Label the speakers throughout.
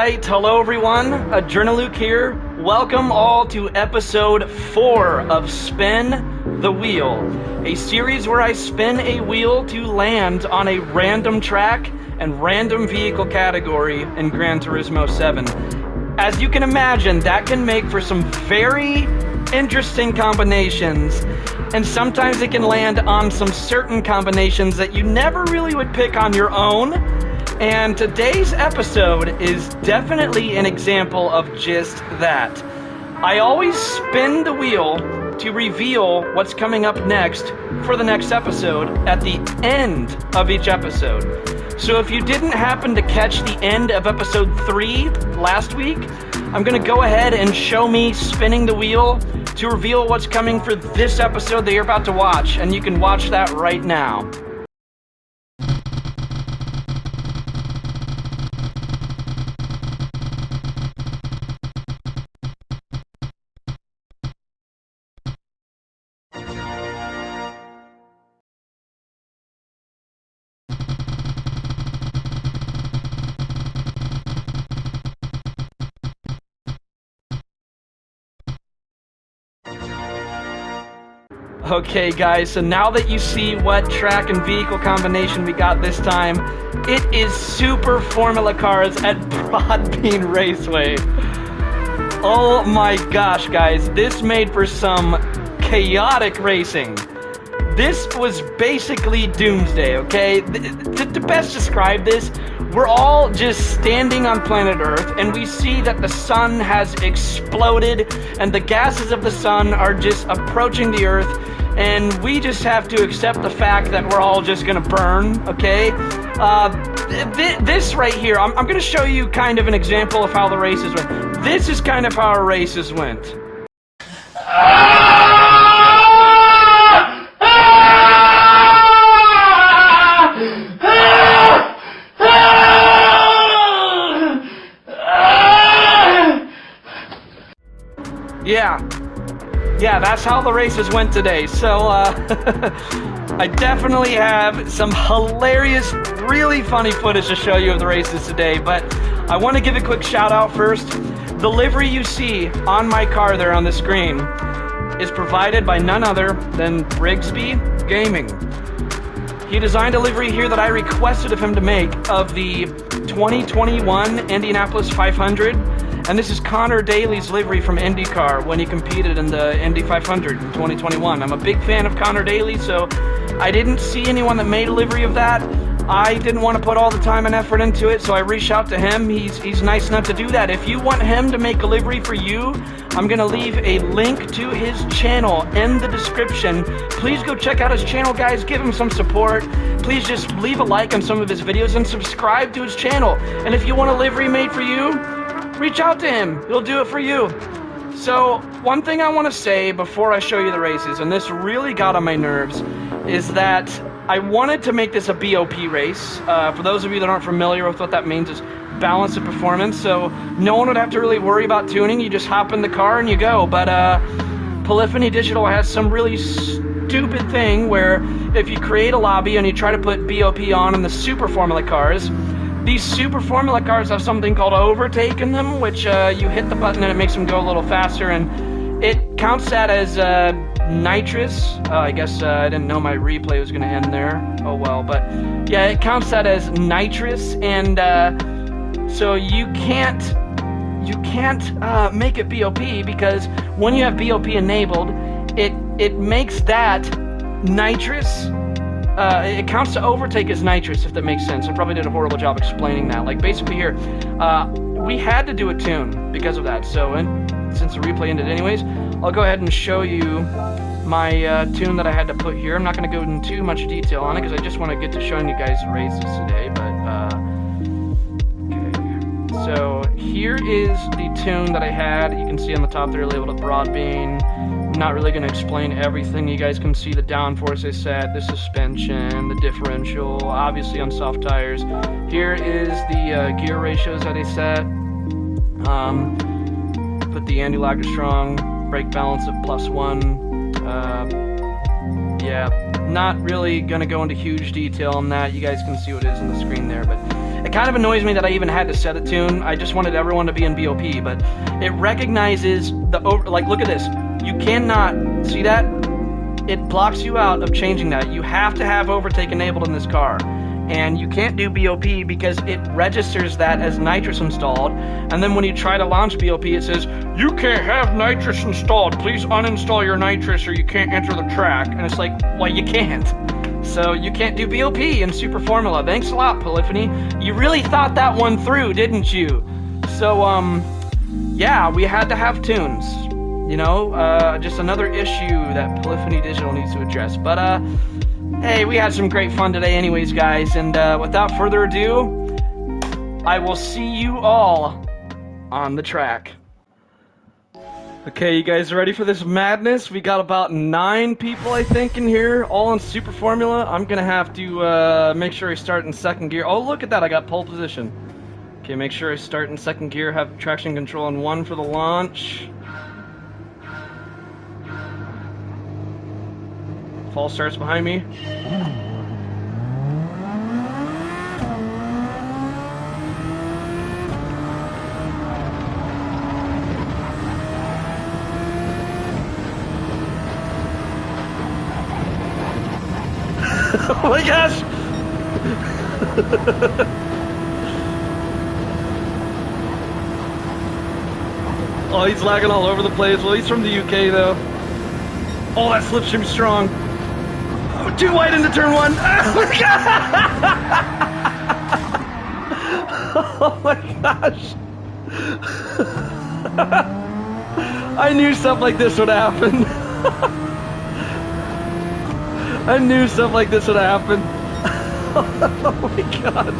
Speaker 1: Alright, hello everyone, AdrenaLuke here. Welcome all to episode 4 of Spin the Wheel, a series where I spin a wheel to land on a random track and random vehicle category in Gran Turismo 7. As you can imagine, that can make for some very interesting combinations, and sometimes it can land on some certain combinations that you never really would pick on your own. And today's episode is definitely an example of just that. I always spin the wheel to reveal what's coming up next for the next episode at the end of each episode. So if you didn't happen to catch the end of episode 3 last week, I'm going to go ahead and show me spinning the wheel to reveal what's coming for this episode that you're about to watch, and you can watch that right now. Okay guys, so now that you see what track and vehicle combination we got this time, it is Super Formula Cars at Broadbean Raceway. Oh my gosh guys, this made for some chaotic racing. This was basically doomsday, okay? To best describe this, we're all just standing on planet Earth and we see that the sun has exploded and the gases of the sun are just approaching the Earth, and we just have to accept the fact that we're all just gonna burn, okay? This right here, I'm gonna show you kind of an example of how the races went. This is kind of how our races went. Yeah, that's how the races went today. So, I definitely have some hilarious, really funny footage to show you of the races today, but I want to give a quick shout out first. The livery you see on my car there on the screen is provided by none other than Brigsby Gaming. He designed a livery here that I requested of him to make of the 2021 Indianapolis 500. And this is Connor Daly's livery from IndyCar when he competed in the Indy 500 in 2021. I'm a big fan of Connor Daly, so I didn't see anyone that made a livery of that. I didn't want to put all the time and effort into it, so I reached out to him. He's nice enough to do that. If you want him to make a livery for you, I'm going to leave a link to his channel in the description. Please go check out his channel, guys. Give him some support. Please just leave a like on some of his videos and subscribe to his channel. And if you want a livery made for you, reach out to him. He'll do it for you. So, one thing I want to say before I show you the races, and this really got on my nerves, is that I wanted to make this a BOP race. For those of you that aren't familiar with what that means, is balance of performance. So, no one would have to really worry about tuning. You just hop in the car and you go. But, Polyphony Digital has some really stupid thing where if you create a lobby and you try to put BOP on in the Super Formula cars, these Super Formula cars have something called overtake in them, which you hit the button and it makes them go a little faster, and it counts that as nitrous. I guess I didn't know my replay was going to end there. Oh well, but yeah, it counts that as nitrous, and so you can't make it BOP, because when you have BOP enabled, it makes that nitrous. It counts to overtake as nitrous, if that makes sense. I probably did a horrible job explaining that. Like, basically here, we had to do a tune because of that. So, since the replay ended anyways, I'll go ahead and show you my tune that I had to put here. I'm not going to go into too much detail on it, because I just want to get to showing you guys the races today. But, okay. So, here is the tune that I had. You can see on the top there, labeled a Broadbean. I'm not really going to explain everything. You guys can see the downforce I set, the suspension, the differential, obviously on soft tires. Here is the gear ratios that I set. Put the anti-lock strong, brake balance of +1. Yeah, not really going to go into huge detail on that. You guys can see what it is on the screen there, but It kind of annoys me that I even had to set a tune. I just wanted everyone to be in BOP, but it recognizes the like, look at this. You cannot, see that? It blocks you out of changing that. You have to have overtake enabled in this car. And you can't do BOP because it registers that as nitrous installed. And then when you try to launch BOP, it says, you can't have nitrous installed. Please uninstall your nitrous or you can't enter the track. And it's like, well, you can't. So you can't do BOP in Super Formula. Thanks a lot, Polyphony. You really thought that one through, didn't you? So, yeah, we had to have tunes. You know, just another issue that Polyphony Digital needs to address. But, hey, we had some great fun today anyways, guys. And without further ado, I will see you all on the track. Okay, you guys ready for this madness? We got about 9 people, I think, in here, all in Super Formula. I'm going to have to make sure I start in second gear. Oh, look at that. I got pole position. Okay, make sure I start in second gear, have traction control on 1 for the launch. Fall starts behind me. Oh my gosh! Oh, he's lagging all over the place. Well, he's from the UK though. Oh, that slipstream's strong. Oh, too wide into turn 1. Oh my god! Oh my gosh! I knew stuff like this would happen. I knew stuff like this would happen. Oh my god.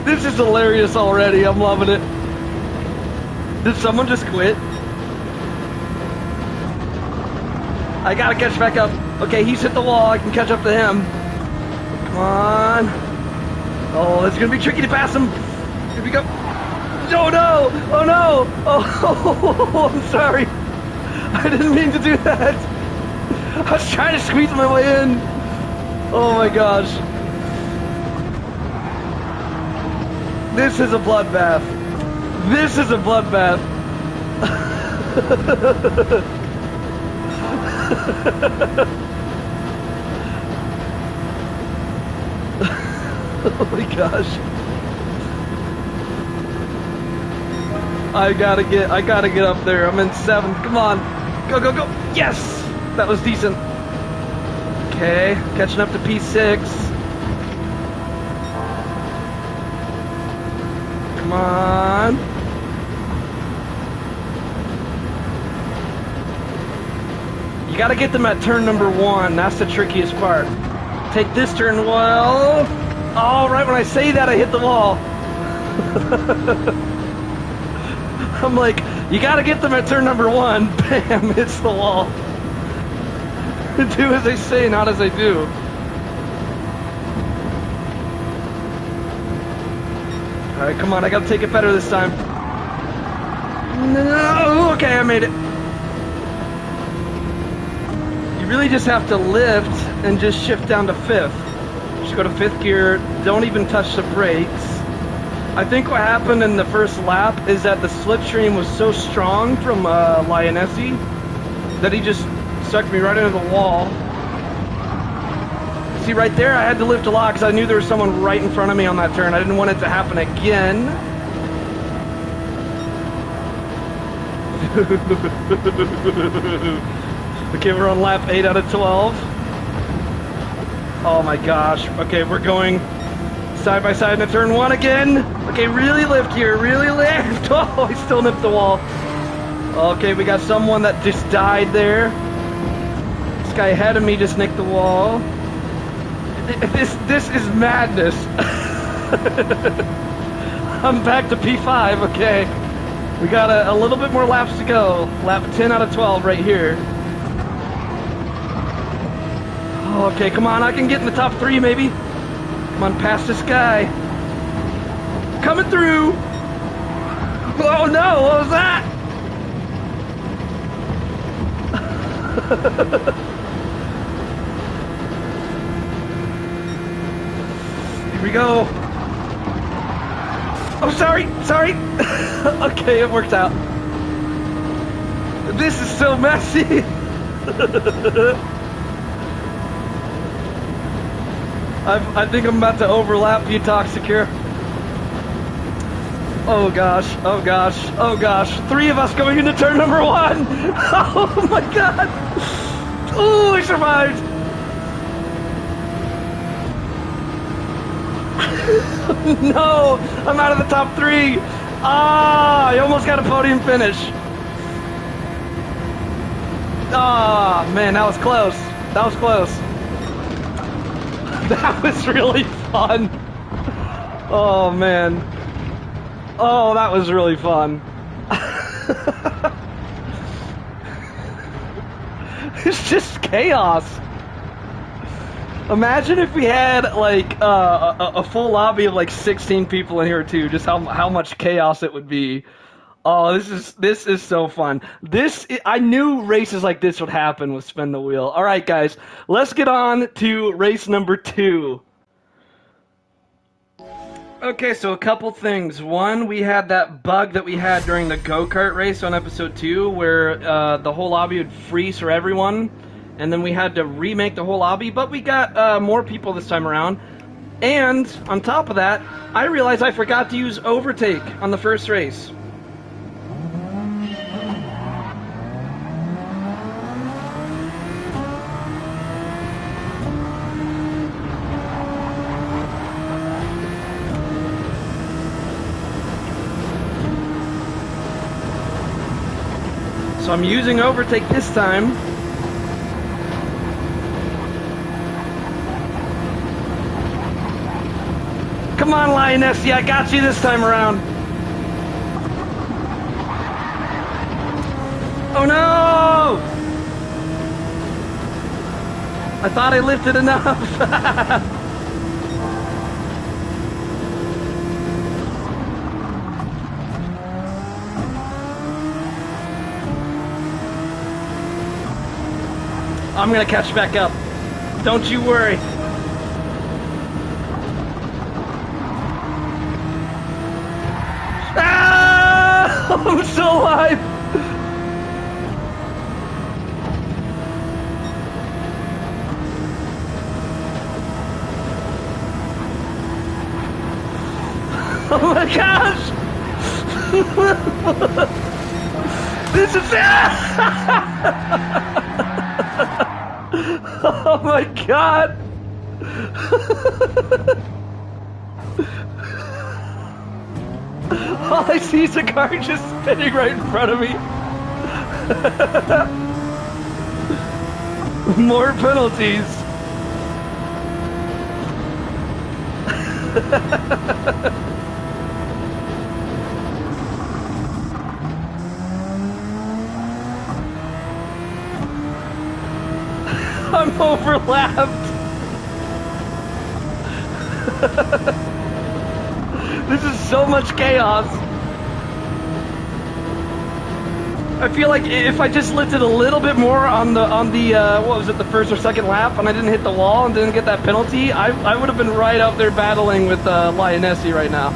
Speaker 1: This is hilarious already. I'm loving it. Did someone just quit? I gotta catch back up. Okay, he's hit the wall. I can catch up to him. Come on. Oh, it's gonna be tricky to pass him. Here we go. Oh no! Oh no! Oh, I'm sorry. I didn't mean to do that. I was trying to squeeze my way in. Oh my gosh. This is a bloodbath. This is a bloodbath. Oh my gosh. I gotta get up there. I'm in 7th. Come on. Go, go, go. Yes! That was decent. Okay, catching up to P6. Come on. You gotta get them at turn number 1. That's the trickiest part. Take this turn well. Oh, right when I say that, I hit the wall. I'm like, you gotta get them at turn number 1. Bam, hits the wall. Do as I say, not as I do. Alright, come on, I gotta take it better this time. No, okay, I made it. You really just have to lift and just shift down to 5th. Just go to 5th gear, don't even touch the brakes. I think what happened in the first lap is that the slipstream was so strong from Lionesi that he just sucked me right into the wall. See right there, I had to lift a lot because I knew there was someone right in front of me on that turn. I didn't want it to happen again. Okay, we're on lap 8 out of 12. Oh my gosh. Okay, we're going side by side into turn 1 again. Okay, really lift here, really lift. Oh, I still nipped the wall. Okay, we got someone that just died there. This guy ahead of me just nicked the wall. This is madness. I'm back to P5, okay. We got a little bit more laps to go. Lap 10 out of 12 right here. Okay, come on, I can get in the top 3 maybe. Come on, past this guy. Coming through. Oh no, what was that? we go. Oh, sorry. Okay, it worked out. This is so messy. I think I'm about to overlap you, Toxicure. Oh gosh. 3 of us going into turn number 1. Oh my god. Oh, I survived. No, I'm out of the top 3. Ah, I almost got a podium finish. Ah, man, that was close. That was really fun. Oh, man. Oh, that was really fun. It's just chaos. Imagine if we had like a full lobby of like 16 people in here too. Just how much chaos it would be. Oh, this is so fun. I knew races like this would happen with Spin the Wheel. All right, guys, let's get on to race number 2. Okay, so a couple things. One, we had that bug that we had during the go-kart race on episode 2 where the whole lobby would freeze for everyone, and then we had to remake the whole lobby, but we got more people this time around. And on top of that, I realized I forgot to use overtake on the first race. So I'm using overtake this time. Come on, Lionessi, I got you this time around. Oh no! I thought I lifted enough. I'm gonna catch back up. Don't you worry. Ah! I'm still alive. Oh my gosh! This is oh my god! All I see is a car just spinning right in front of me. More penalties. I'm overlapped. This is so much chaos. I feel like if I just lifted a little bit more on the what was it, the first or second lap, and I didn't hit the wall and didn't get that penalty, I would have been right up there battling with Lionessi right now.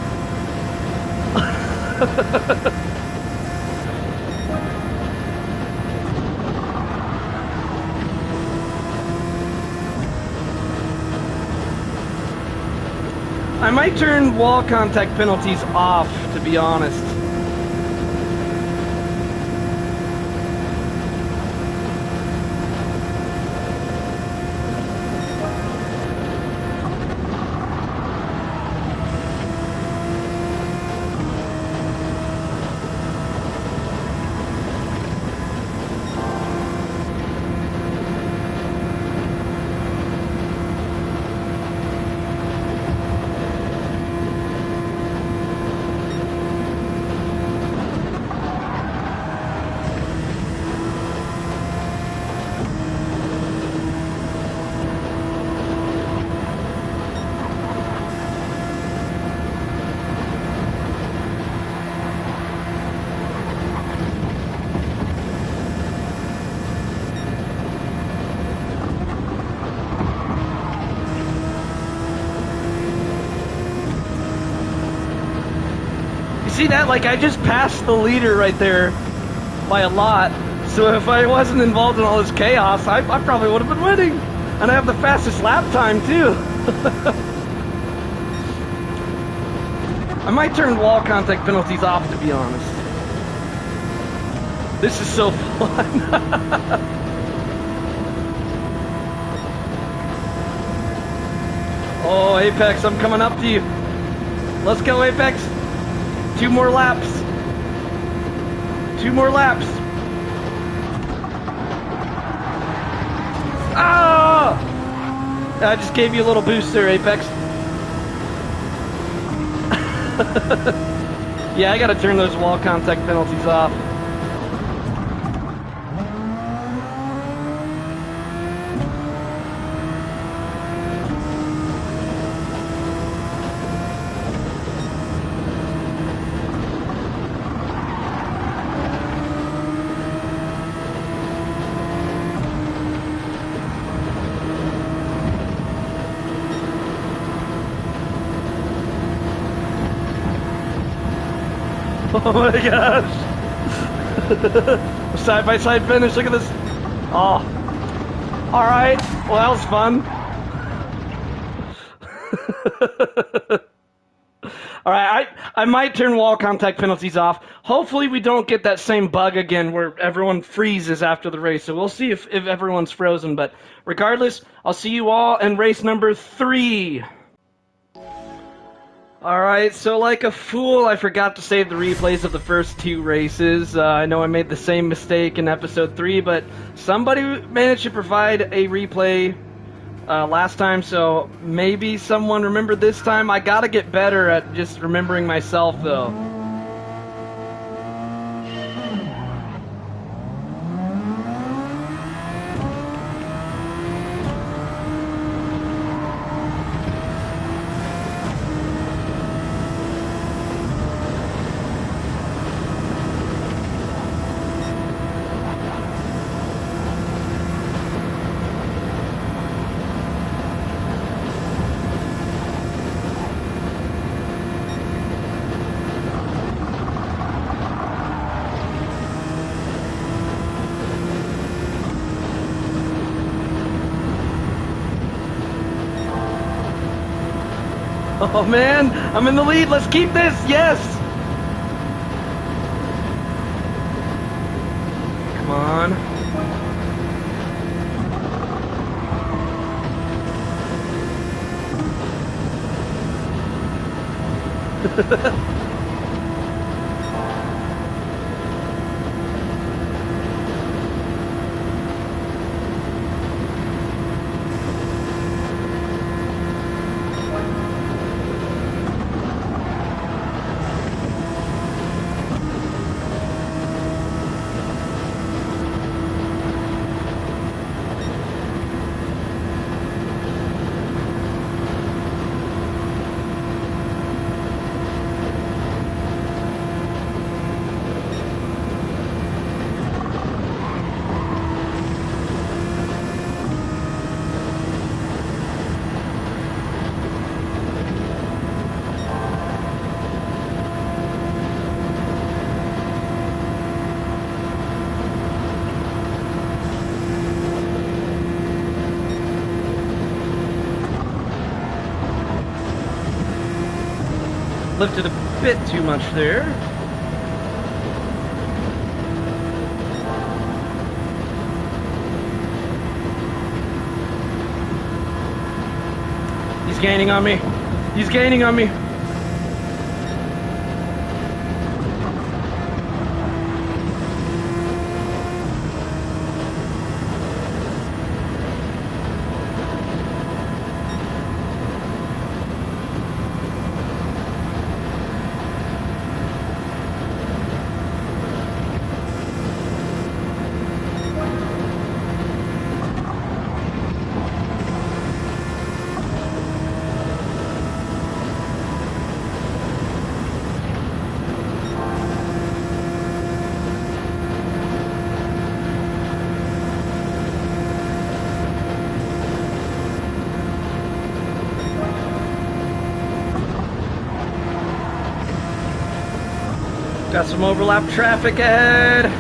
Speaker 1: I might turn wall contact penalties off, to be honest. see that? Like, I just passed the leader right there by a lot. So if I wasn't involved in all this chaos, I probably would have been winning. And I have the fastest lap time, too. I might turn wall contact penalties off, to be honest. This is so fun. Oh, Apex, I'm coming up to you. Let's go, Apex. 2 more laps. 2 more laps. Ah! I just gave you a little boost there, Apex. Yeah, I gotta turn those wall contact penalties off. Oh my gosh! Side-by-side finish, look at this! Oh! Alright, well that was fun. Alright, I might turn wall contact penalties off. Hopefully we don't get that same bug again where everyone freezes after the race. So we'll see if everyone's frozen, but regardless, I'll see you all in race number 3. Alright, so like a fool, I forgot to save the replays of the first 2 races. I know I made the same mistake in episode 3, but somebody managed to provide a replay last time, so maybe someone remembered this time. I gotta get better at just remembering myself, though. Oh man, I'm in the lead. Let's keep this. Yes. Come on. Lifted a bit too much there. He's gaining on me. He's gaining on me. Got some overlap traffic ahead.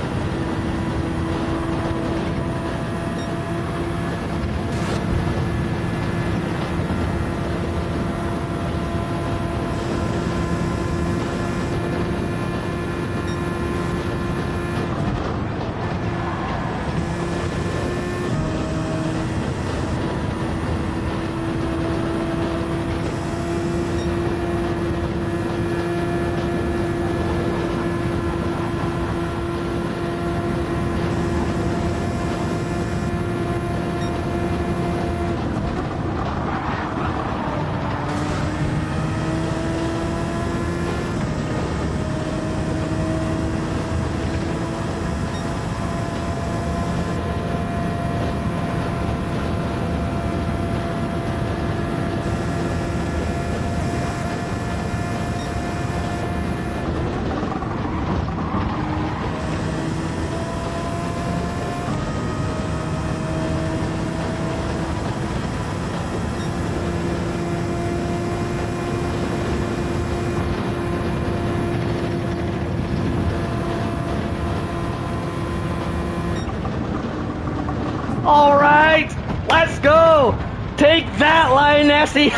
Speaker 1: All right, let's go. Take that, Lionessy.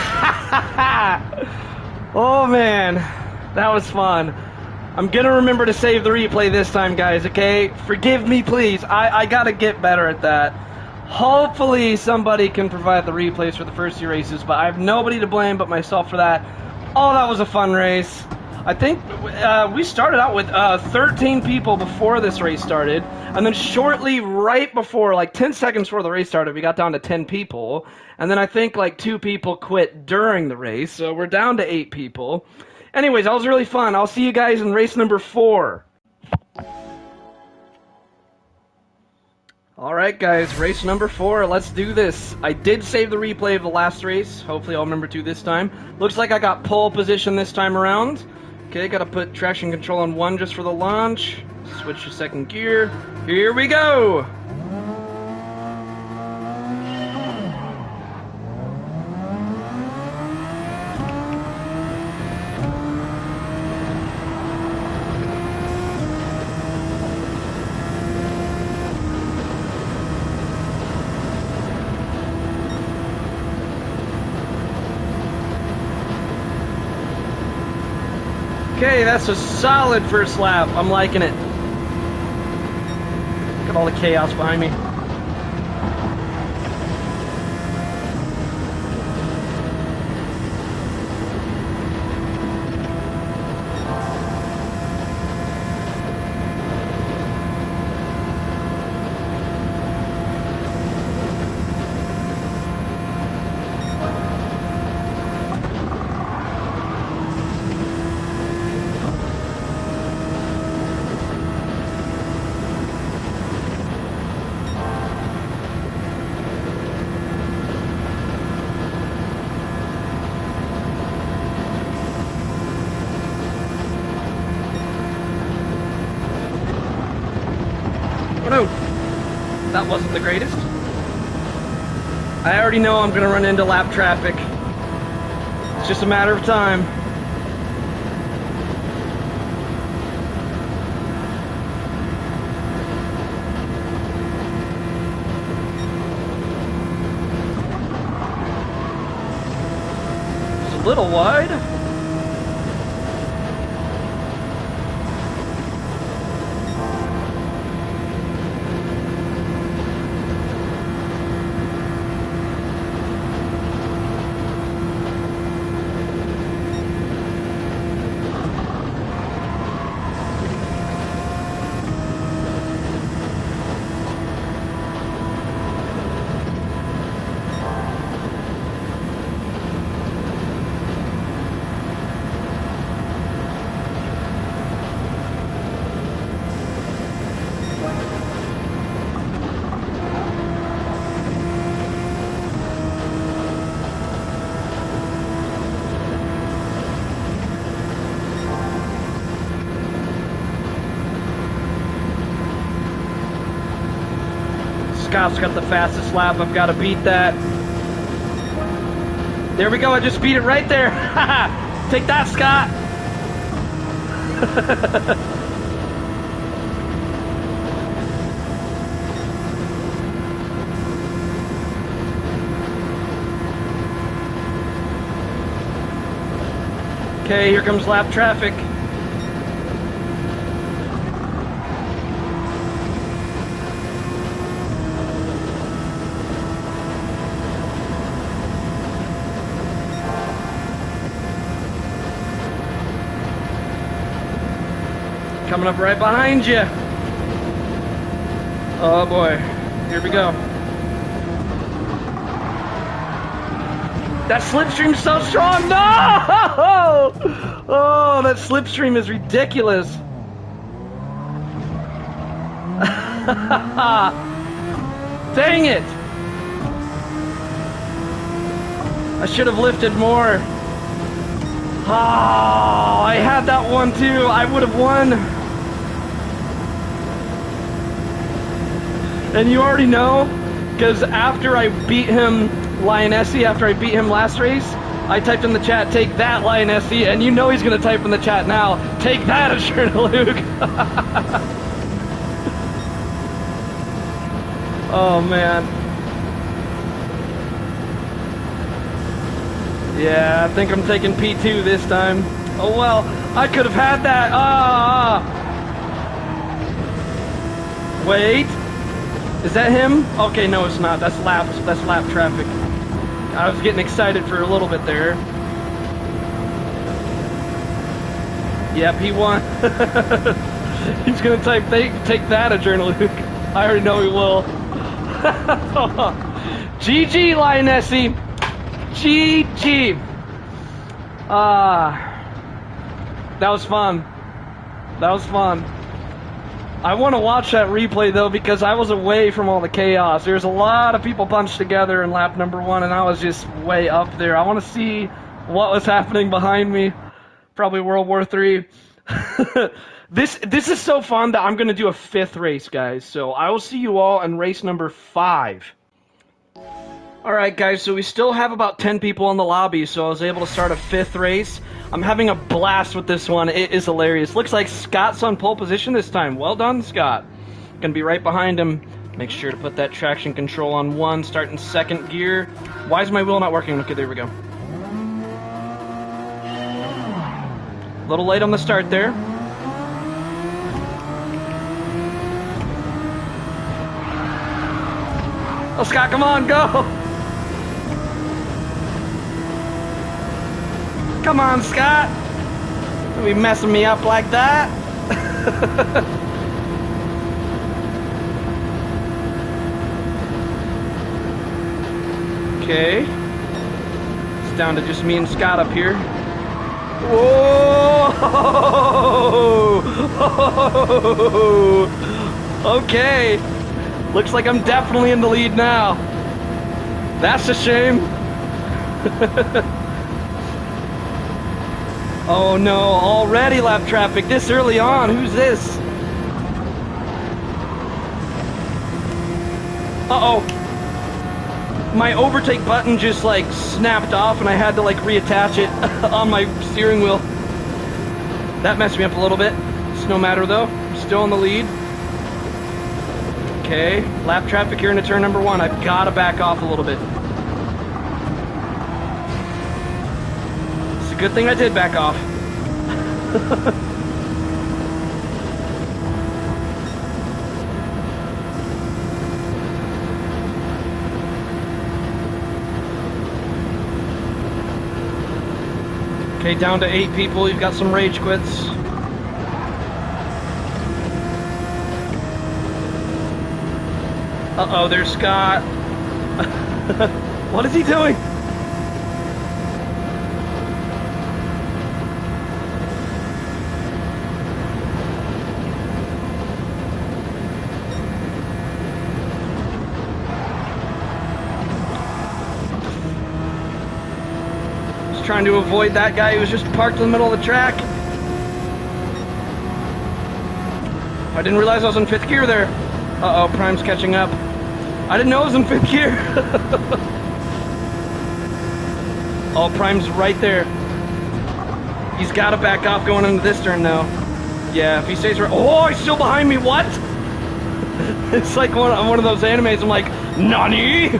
Speaker 1: Oh man, that was fun. I'm gonna remember to save the replay this time, guys, okay? Forgive me, please. I gotta get better at that. Hopefully somebody can provide the replays for the first few races, but I have nobody to blame but myself for that. Oh, that was a fun race. I think we started out with 13 people before this race started, and then shortly right before, like 10 seconds before the race started, we got down to 10 people, and then I think like 2 people quit during the race, so we're down to 8 people. Anyways, that was really fun. I'll see you guys in race number 4. Alright guys, race number 4, let's do this. I did save the replay of the last race, hopefully I'll remember to this time. Looks like I got pole position this time around. Okay, gotta put traction control on 1 just for the launch. Switch to second gear. Here we go! Okay, that's a solid first lap. I'm liking it. Look at all the chaos behind me. That wasn't the greatest. I already know I'm going to run into lap traffic. It's just a matter of time. It's a little wide. Scott's got the fastest lap. I've got to beat that. There we go. I just beat it right there. Take that, Scott. Okay, here comes lap traffic. Coming up right behind you. Oh boy, here we go. That slipstream's so strong. No! Oh, that slipstream is ridiculous. Dang it! I should have lifted more. Oh, I had that one too. I would have won. And you already know, because after I beat him, Lionessi, after I beat him last race, I typed in the chat, take that, Lionessi, and you know he's going to type in the chat now, take that, AdrenaLuke. Oh, man. Yeah, I think I'm taking P2 this time. Oh, well, I could have had that. Wait. Is that him? Okay, no, it's not. That's lap traffic. I was getting excited for a little bit there. Yep, he won. He's gonna type take that, AdrenaLuke. I already know he will. GG, Lionessi. GG. That was fun. That was fun. I want to watch that replay though because I was away from all the chaos. There's a lot of people bunched together in lap number 1 and I was just way up there. I want to see what was happening behind me. Probably World War III. This is so fun that I'm going to do a 5th race, guys. So I will see you all in race number 5. Alright guys, so we still have about 10 people in the lobby, so I was able to start a 5th race. I'm having a blast with this one. It is hilarious. Looks like Scott's on pole position this time. Well done, Scott. Gonna be right behind him. Make sure to put that traction control on 1, start in 2nd gear. Why is my wheel not working? Okay, there we go. A little late on the start there. Oh, Scott, come on, go! Come on, Scott! Don't be messing me up like that! Okay. It's down to just me and Scott up here. Whoa! Okay. Looks like I'm definitely in the lead now. That's a shame. Oh no, already lap traffic this early on. Who's this? Uh-oh. My overtake button just like snapped off and I had to like reattach it on my steering wheel. That messed me up a little bit. It's no matter though. I'm still in the lead. Okay, lap traffic here into turn number 1. I've got to back off a little bit. It's a good thing I did back off. Okay, down to 8 people. You've got some rage quits. Uh-oh, there's Scott. What is he doing? Just trying to avoid that guy who was just parked in the middle of the track. I didn't realize I was in 5th gear there. Uh-oh, Prime's catching up. I didn't know it was in 5th gear. Oh, Prime's right there. He's got to back off going into this turn now. Yeah, if he stays right... Oh, he's still behind me. What? It's like one of those animes. I'm like, Nani?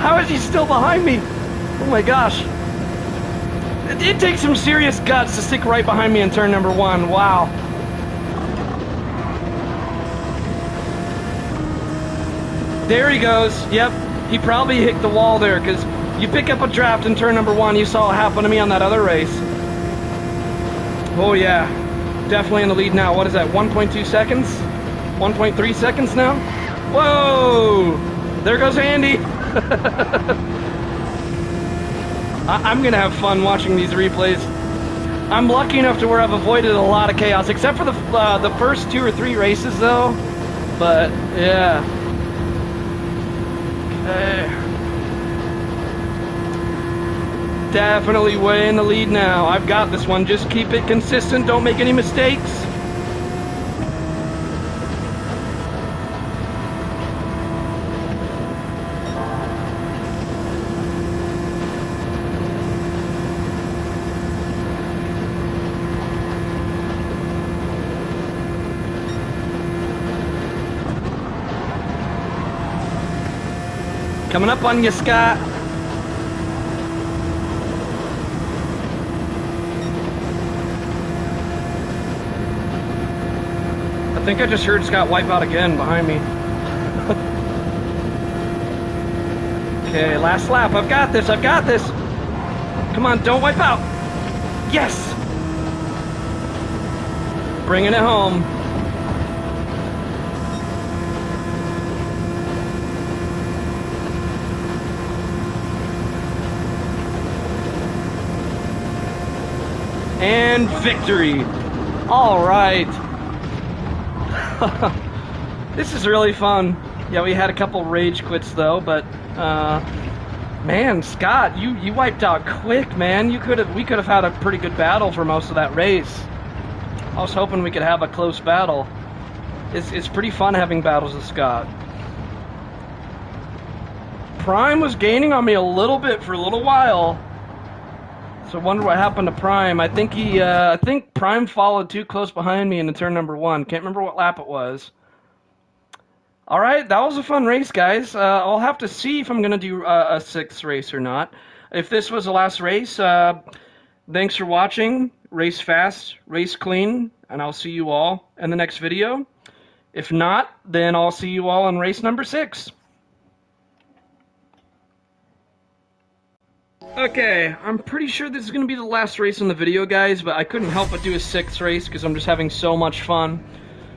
Speaker 1: How is he still behind me? Oh my gosh. It takes some serious guts to stick right behind me in turn number 1. Wow. There he goes. Yep. He probably hit the wall there, because you pick up a draft in turn number 1. You saw it happen to me on that other race. Oh, yeah. Definitely in the lead now. What is that? 1.2 seconds? 1.3 seconds now? Whoa! There goes Andy. I'm going to have fun watching these replays. I'm lucky enough to where I've avoided a lot of chaos, except for the first 2 or 3 races, though. But, yeah. Okay. Definitely way in the lead now. I've got this one. Just keep it consistent. Don't make any mistakes. Coming up on you, Scott. I think I just heard Scott wipe out again behind me. Okay, last lap. I've got this. I've got this. Come on, don't wipe out. Yes. Bringing it home. And victory. All right. This is really fun. Yeah, we had a couple rage quits though, but man, Scott, you wiped out quick, man. We could have had a pretty good battle for most of that race. I was hoping we could have a close battle. It's pretty fun having battles with Scott. Prime was gaining on me a little bit for a little while. So I wonder what happened to Prime. I think Prime followed too close behind me in the turn number 1. Can't remember what lap it was. All right, that was a fun race, guys. I'll have to see if I'm going to do a 6th race or not. If this was the last race, thanks for watching. Race fast, race clean, and I'll see you all in the next video. If not, then I'll see you all in race number 6. Okay, I'm pretty sure this is going to be the last race in the video, guys, but I couldn't help but do a 6th race because I'm just having so much fun.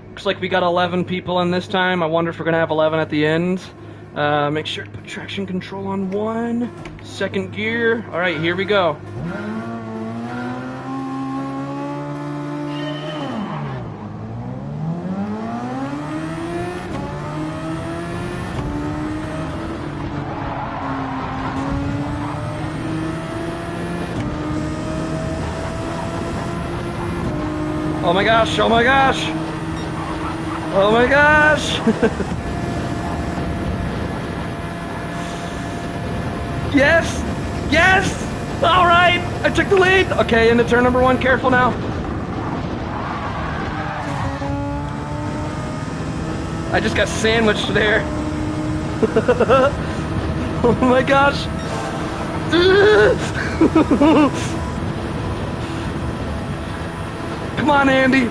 Speaker 1: Looks like we got 11 people in this time. I wonder if we're going to have 11 at the end. Make sure to put traction control on 1. 2nd gear. Alright, here we go. Oh my gosh, oh my gosh! Oh my gosh! Yes! Yes! Alright! I took the lead! Okay, into turn number 1, careful now. I just got sandwiched there. Oh my gosh! Come on, Andy.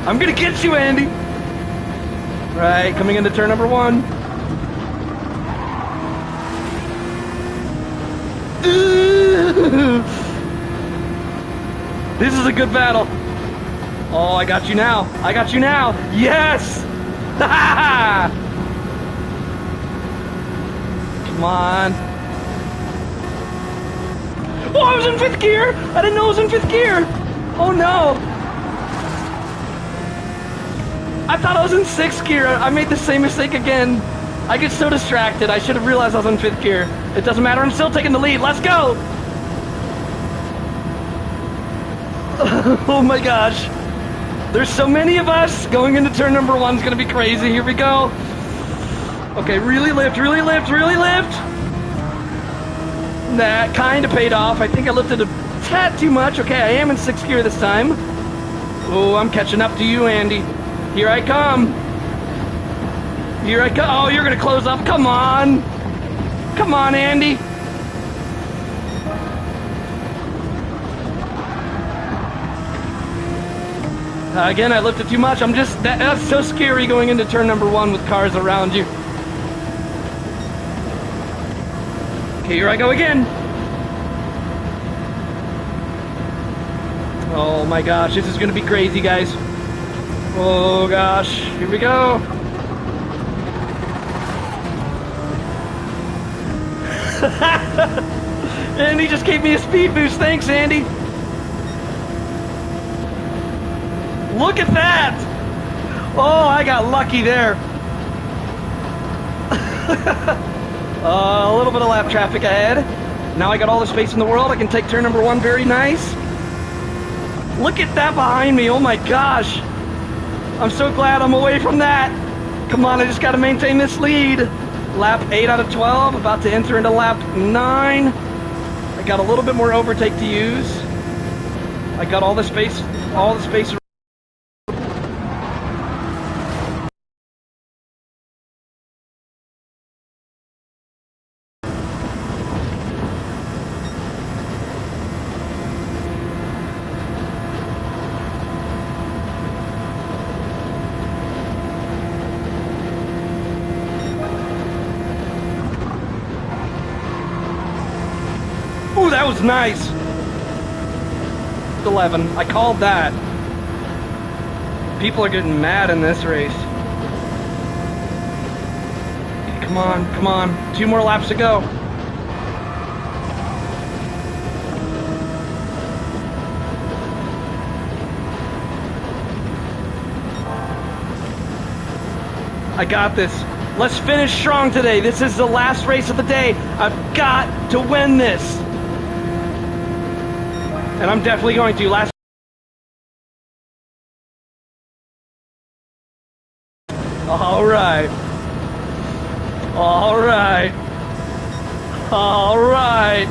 Speaker 1: I'm gonna get you, Andy. Right, coming into turn number 1. This is a good battle. Oh, I got you now. I got you now. Yes! Come on. Oh, I was in 5th gear. I didn't know I was in 5th gear. Oh no! I thought I was in 6th gear. I made the same mistake again. I get so distracted. I should have realized I was in 5th gear. It doesn't matter. I'm still taking the lead. Let's go! Oh my gosh. There's so many of us. Going into turn number 1 is going to be crazy. Here we go. Okay, really lift, really lift, really lift. That kind of paid off. I think I lifted a tad too much. Okay, I am in 6th gear this time. Oh, I'm catching up to you, Andy. Here I come. Here I go. Oh, you're going to close up. Come on. Come on, Andy. Again, I lifted too much. That's so scary going into turn number 1 with cars around you. Okay, here I go again. Oh my gosh, this is gonna be crazy, guys. Oh gosh, here we go. Andy just gave me a speed boost. Thanks, Andy. Look at that. Oh, I got lucky there. A little bit of lap traffic ahead. Now I got all the space in the world. I can take turn number 1 very nice. Look at that behind me. Oh my gosh. I'm so glad I'm away from that. Come on, I just got to maintain this lead. Lap 8 out of 12, about to enter into lap 9. I got a little bit more overtake to use. I got all the space. Ooh, that was nice. 11. I called that. People are getting mad in this race. Okay, come on, come on. 2 more laps to go. I got this. Let's finish strong today. This is the last race of the day. I've got to win this. And I'm definitely going to. All right. All right. All right.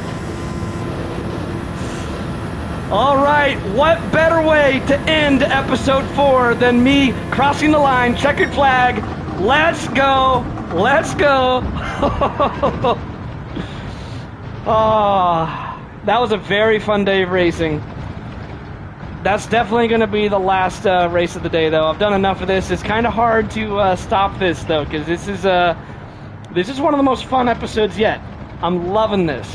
Speaker 1: All right. What better way to end episode 4 than me crossing the line, checkered flag. Let's go. Let's go. Oh. That was a very fun day of racing. That's definitely going to be the last race of the day, though. I've done enough of this. It's kind of hard to stop this, though, because this is one of the most fun episodes yet. I'm loving this.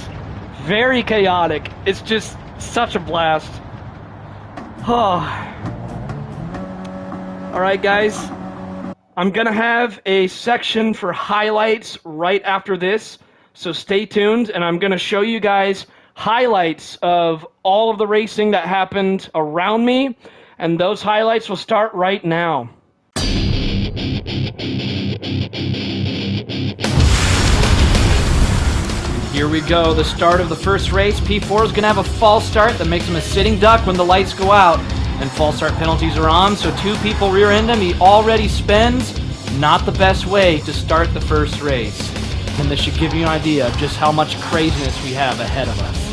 Speaker 1: Very chaotic. It's just such a blast. Oh. All right, guys. I'm going to have a section for highlights right after this, so stay tuned, and I'm going to show you guys highlights of all of the racing that happened around me, and those highlights will start right now. Here we go, the start of the first race. P4 is going to have a false start that makes him a sitting duck when the lights go out, and false start penalties are on, so 2 people rear-end him. He already spins. Not the best way to start the first race. And this should give you an idea of just how much craziness we have ahead of us.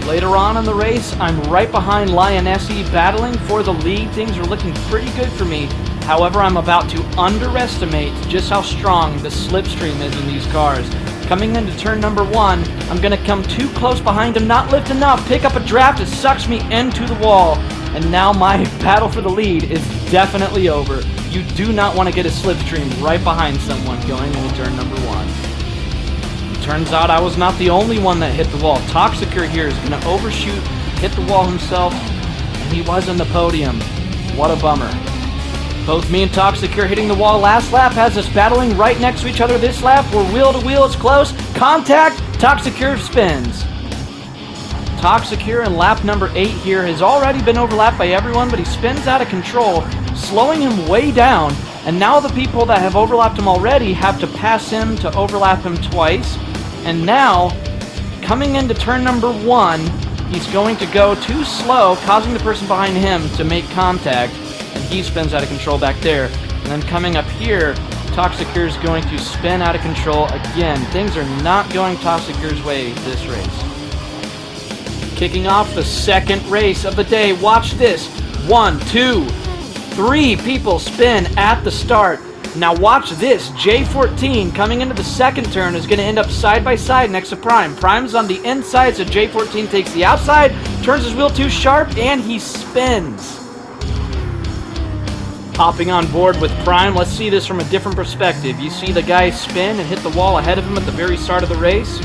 Speaker 1: Later on in the race, I'm right behind Lionessi, battling for the lead. Things are looking pretty good for me. However, I'm about to underestimate just how strong the slipstream is in these cars. Coming into turn number 1, I'm going to come too close behind him, not lift enough, pick up a draft, it sucks me into the wall. And now my battle for the lead is definitely over. You do not want to get a slipstream right behind someone going into turn number 1. Turns out I was not the only one that hit the wall. Toxicure here is going to overshoot, hit the wall himself, and he was in the podium. What a bummer. Both me and Toxicure hitting the wall last lap has us battling right next to each other this lap. We're wheel to wheel, it's close. Contact, Toxicure spins. Toxicure in lap number 8 here has already been overlapped by everyone, but he spins out of control, slowing him way down. And now the people that have overlapped him already have to pass him to overlap him twice. And now, coming into turn number 1, he's going to go too slow, causing the person behind him to make contact, and he spins out of control back there. And then coming up here, Toxicure is going to spin out of control again. Things are not going Toxicure's way this race. Kicking off the second race of the day. Watch this. 1, 2, 3 people spin at the start. Now watch this. J14 coming into the second turn is going to end up side by side next to Prime. Prime's on the inside, so J14 takes the outside, turns his wheel too sharp, and he spins. Hopping on board with Prime, let's see this from a different perspective. You see the guy spin and hit the wall ahead of him at the very start of the race.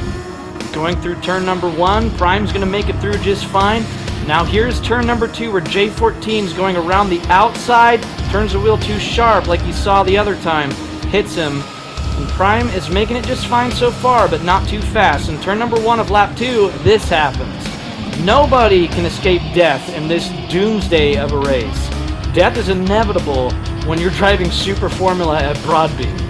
Speaker 1: Going through turn number 1, Prime's going to make it through just fine. Now here's turn number 2 where J14 is going around the outside, turns the wheel too sharp like you saw the other time, hits him, and Prime is making it just fine so far, but not too fast. In turn number 1 of lap 2, this happens. Nobody can escape death in this doomsday of a race. Death is inevitable when you're driving Super Formula at Broadbean.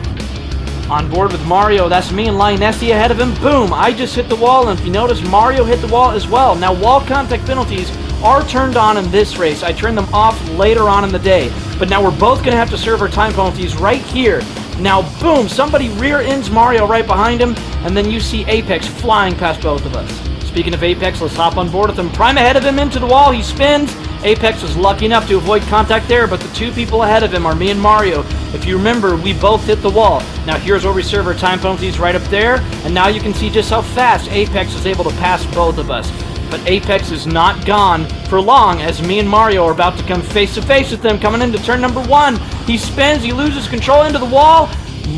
Speaker 1: On board with Mario, that's me and Lionessi ahead of him. Boom! I just hit the wall, and if you notice, Mario hit the wall as well. Now, wall contact penalties are turned on in this race. I turned them off later on in the day. But now we're both going to have to serve our time penalties right here. Now, boom! Somebody rear ends Mario right behind him, and then you see Apex flying past both of us. Speaking of Apex, let's hop on board with him. Prime ahead of him into the wall. He spins. Apex was lucky enough to avoid contact there, but the two people ahead of him are me and Mario. If you remember, we both hit the wall. Now here's where we serve our time penalties right up there, and now you can see just how fast Apex is able to pass both of us. But Apex is not gone for long, as me and Mario are about to come face to face with them coming into turn number 1. He spins, he loses control into the wall.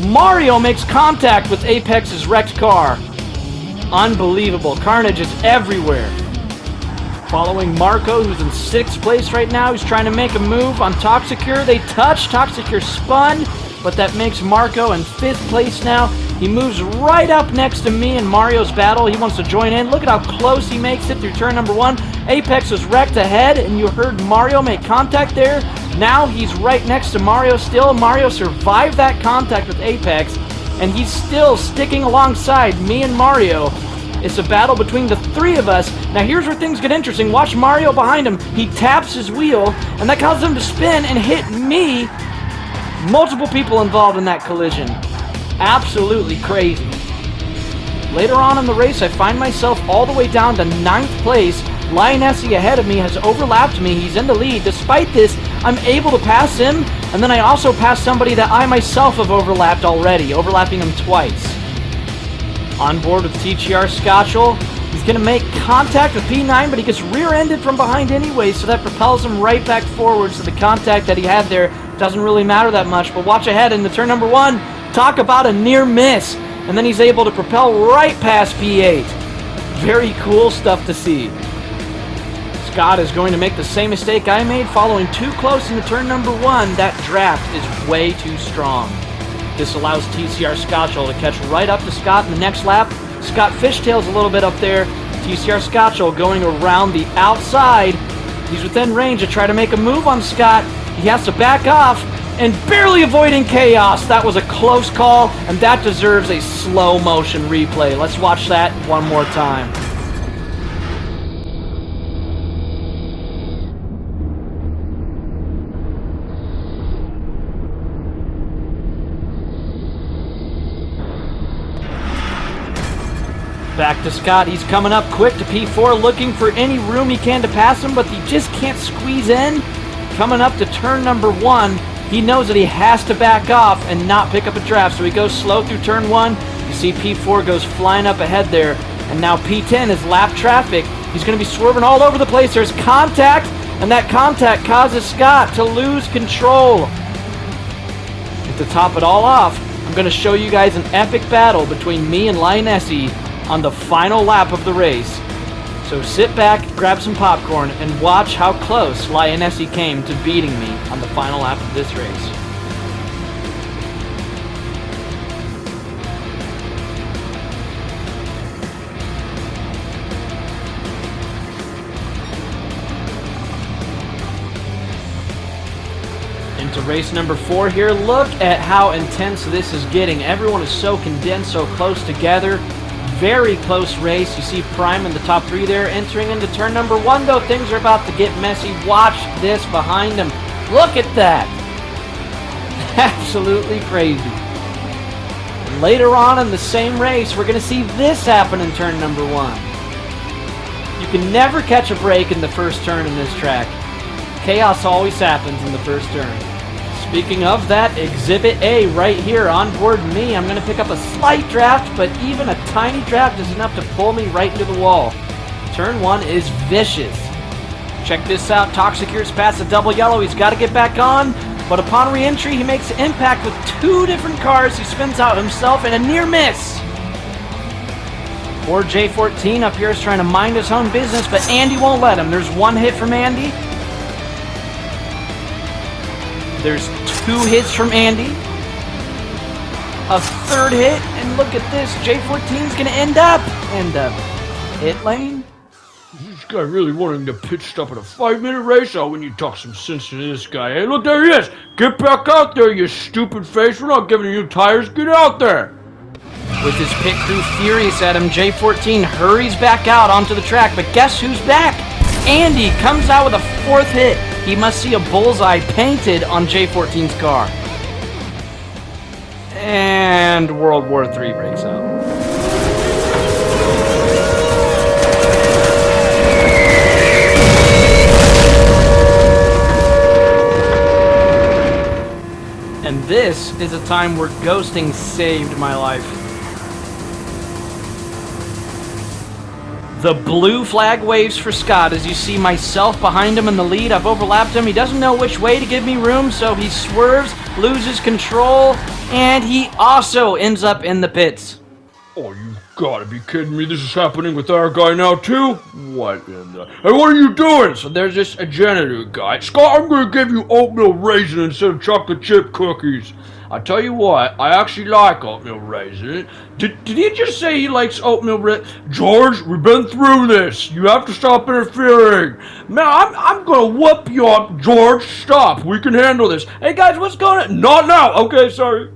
Speaker 1: Mario makes contact with Apex's wrecked car. Unbelievable. Carnage is everywhere. Following Marco, who's in 6th place right now. He's trying to make a move on Toxicure. They touch. Toxicure spun, but that makes Marco in 5th place now. He moves right up next to me in Mario's battle. He wants to join in. Look at how close he makes it through turn number 1. Apex is wrecked ahead, and you heard Mario make contact there. Now he's right next to Mario still. Mario survived that contact with Apex, and he's still sticking alongside me and Mario. It's a battle between the 3 of us. Now here's where things get interesting. Watch Mario behind him. He taps his wheel, and that causes him to spin and hit me. Multiple people involved in that collision. Absolutely crazy. Later on in the race, I find myself all the way down to 9th place. Lionessi ahead of me has overlapped me. He's in the lead. Despite this, I'm able to pass him, and then I also pass somebody that I myself have overlapped already, overlapping him twice. On board with TGR Scotchel, he's going to make contact with P9, but he gets rear-ended from behind anyway, so that propels him right back forward. So the contact that he had there doesn't really matter that much. But watch ahead into turn number 1. Talk about a near miss. And then he's able to propel right past P8. Very cool stuff to see. Scott is going to make the same mistake I made, following too close into turn number 1. That draft is way too strong. This allows TCR Scotchel to catch right up to Scott in the next lap. Scott fishtails a little bit up there. TCR Scotchel going around the outside. He's within range to try to make a move on Scott. He has to back off and barely avoiding chaos. That was a close call, and that deserves a slow motion replay. Let's watch that one more time. Back to Scott. He's coming up quick to P4, looking for any room he can to pass him, but he just can't squeeze in. Coming up to turn number 1, he knows that he has to back off and not pick up a draft, so he goes slow through turn 1. You see P4 goes flying up ahead there, and now P10 is lap traffic. He's going to be swerving all over the place. There's contact, and that contact causes Scott to lose control. And to top it all off, I'm going to show you guys an epic battle between me and Lionessi on the final lap of the race. So sit back, grab some popcorn, and watch how close Lionessi came to beating me on the final lap of this race. Into race number 4 here. Look at how intense this is getting. Everyone is so condensed, so close together. Very close race. You see Prime in the top 3 there. Entering into turn number 1, though, things are about to get messy. Watch this behind him. Look at that. Absolutely crazy. Later on in the same race, we're going to see this happen in turn number 1. You can never catch a break in the first turn in this track. Chaos always happens in the first turn. Speaking of that, Exhibit A right here on board me. I'm going to pick up a slight draft, but even a tiny draft is enough to pull me right into the wall. Turn 1 is vicious. Check this out. Toxic here's past the double yellow. He's got to get back on, but upon re-entry, he makes impact with 2 different cars. He spins out himself in a near miss. Poor J14 up here is trying to mind his own business, but Andy won't let him. There's 1 hit from Andy. There's 2 hits from Andy. A 3rd hit, and look at this. J14's going to end up in the hit lane.
Speaker 2: This guy really wanting to pit stop at a 5-minute race? Oh, when you talk some sense to this guy. Hey, look, there he is. Get back out there, you stupid face. We're not giving you tires. Get out there.
Speaker 1: With his pit crew furious at him, J14 hurries back out onto the track, but guess who's back? Andy comes out with a 4th hit. He must see a bullseye painted on J14's car. And World War III breaks out. And this is a time where ghosting saved my life. The blue flag waves for Scott as you see myself behind him in the lead. I've overlapped him. He doesn't know which way to give me room, so he swerves, loses control, and he also ends up in the pits.
Speaker 2: Oh, you gotta be kidding me. This is happening with our guy now, too? What in the... Hey, what are you doing? So there's this AdrenaLuke guy. Scott, I'm gonna give you oatmeal raisin instead of chocolate chip cookies. I tell you what, I actually like oatmeal raisin. Did he just say he likes oatmeal raisin? George, we've been through this. You have to stop interfering. Man, I'm gonna whoop you up. George, stop. We can handle this. Hey, guys, what's going on? Not now. Okay, sorry.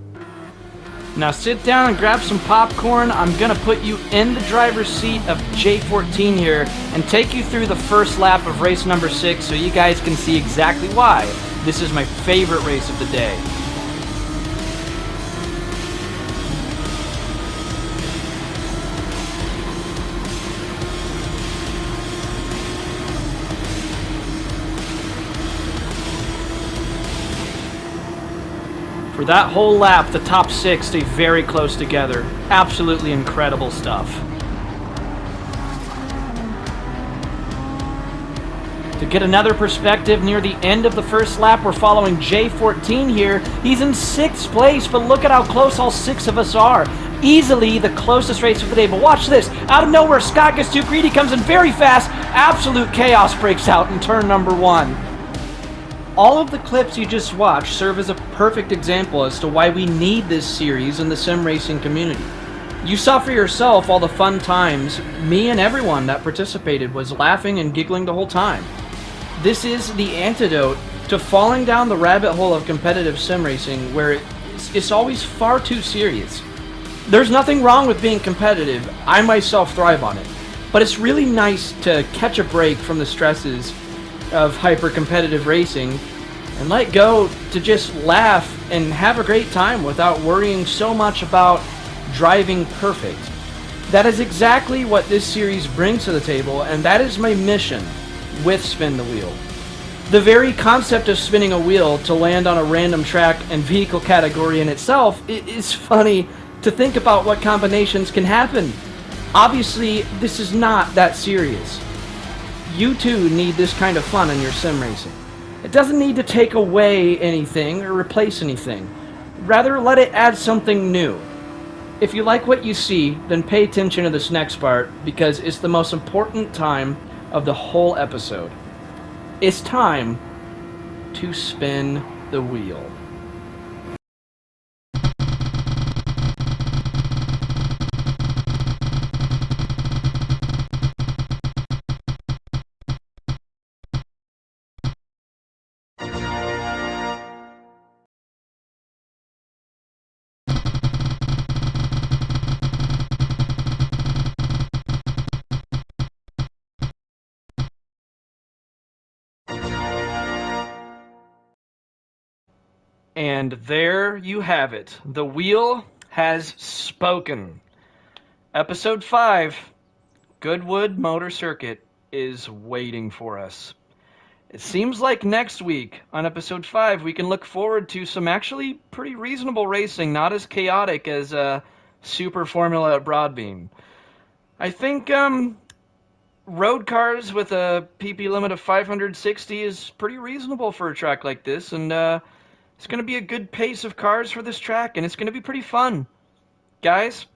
Speaker 1: Now sit down and grab some popcorn. I'm gonna put you in the driver's seat of J14 here and take you through the first lap of race number 6 so you guys can see exactly why this is my favorite race of the day. For that whole lap, the top 6 stay very close together. Absolutely incredible stuff. To get another perspective, near the end of the first lap, we're following J14 here. He's in 6th place, but look at how close all 6 of us are. Easily the closest race of the day, but watch this. Out of nowhere, Scott gets too greedy, comes in very fast. Absolute chaos breaks out in turn number 1. All of the clips you just watched serve as a perfect example as to why we need this series in the sim racing community. You saw for yourself all the fun times. Me and everyone that participated was laughing and giggling the whole time. This is the antidote to falling down the rabbit hole of competitive sim racing where it's always far too serious. There's nothing wrong with being competitive. I myself thrive on it. But it's really nice to catch a break from the stresses of hyper-competitive racing and let go to just laugh and have a great time without worrying so much about driving perfect. That is exactly what this series brings to the table, and that is my mission with Spin the Wheel. The very concept of spinning a wheel to land on a random track and vehicle category in itself, it is funny to think about what combinations can happen. Obviously, this is not that serious. You too need this kind of fun in your sim racing. It doesn't need to take away anything or replace anything. Rather, let it add something new. If you like what you see, then pay attention to this next part because it's the most important time of the whole episode. It's time to spin the wheel. And there you have it. The wheel has spoken. Episode 5, Goodwood Motor Circuit, is waiting for us. It seems like next week, on episode 5, we can look forward to some actually pretty reasonable racing, not as chaotic as Super Formula at Broadbean. I think road cars with a PP limit of 560 is pretty reasonable for a track like this, and it's going to be a good pace of cars for this track, and it's going to be pretty fun. Guys,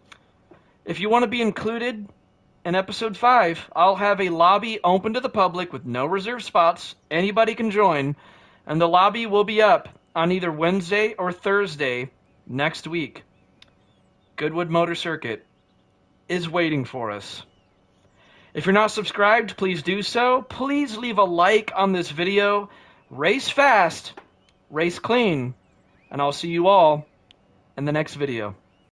Speaker 1: if you want to be included in episode 5, I'll have a lobby open to the public with no reserved spots. Anybody can join, and the lobby will be up on either Wednesday or Thursday next week. Goodwood Motor Circuit is waiting for us. If you're not subscribed, please do so. Please leave a like on this video. Race fast, race clean, and I'll see you all in the next video.